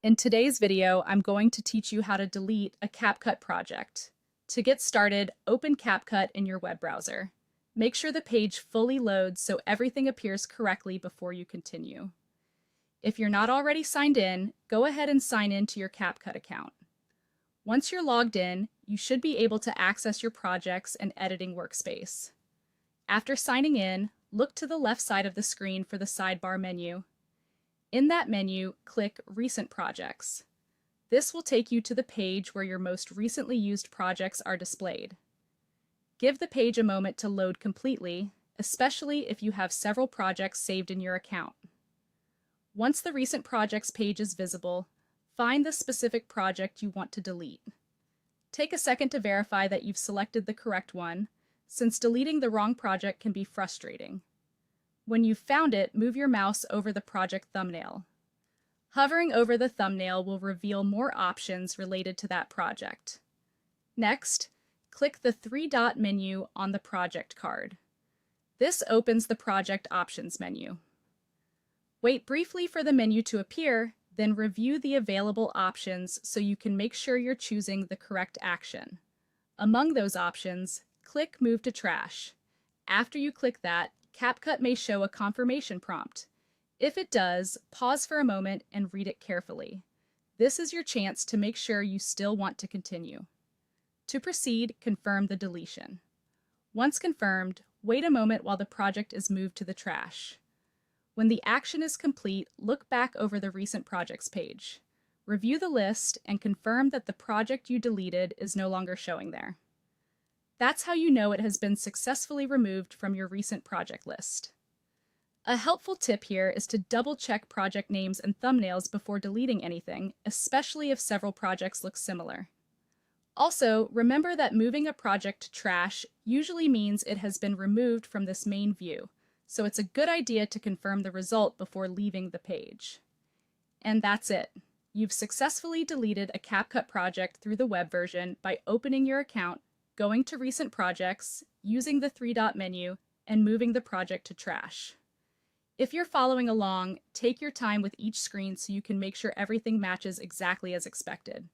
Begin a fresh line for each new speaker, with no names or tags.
In today's video, I'm going to teach you how to delete a CapCut project. To get started, open CapCut in your web browser. Make sure the page fully loads so everything appears correctly before you continue. If you're not already signed in, go ahead and sign in to your CapCut account. Once you're logged in, you should be able to access your projects and editing workspace. After signing in, look to the left side of the screen for the sidebar menu. In that menu, click Recent Projects. This will take you to the page where your most recently used projects are displayed. Give the page a moment to load completely, especially if you have several projects saved in your account. Once the Recent Projects page is visible, find the specific project you want to delete. Take a second to verify that you've selected the correct one, since deleting the wrong project can be frustrating. When you've found it, move your mouse over the project thumbnail. Hovering over the thumbnail will reveal more options related to that project. Next, click the three-dot menu on the project card. This opens the Project Options menu. Wait briefly for the menu to appear, then review the available options so you can make sure you're choosing the correct action. Among those options, click Move to Trash. After you click that, CapCut may show a confirmation prompt. If it does, pause for a moment and read it carefully. This is your chance to make sure you still want to continue. To proceed, confirm the deletion. Once confirmed, wait a moment while the project is moved to the trash. When the action is complete, look back over the Recent Projects page. Review the list and confirm that the project you deleted is no longer showing there. That's how you know it has been successfully removed from your recent project list. A helpful tip here is to double-check project names and thumbnails before deleting anything, especially if several projects look similar. Also, remember that moving a project to trash usually means it has been removed from this main view, so it's a good idea to confirm the result before leaving the page. And that's it. You've successfully deleted a CapCut project through the web version by opening your account, going to Recent Projects, using the three-dot menu, and moving the project to trash. If you're following along, take your time with each screen so you can make sure everything matches exactly as expected.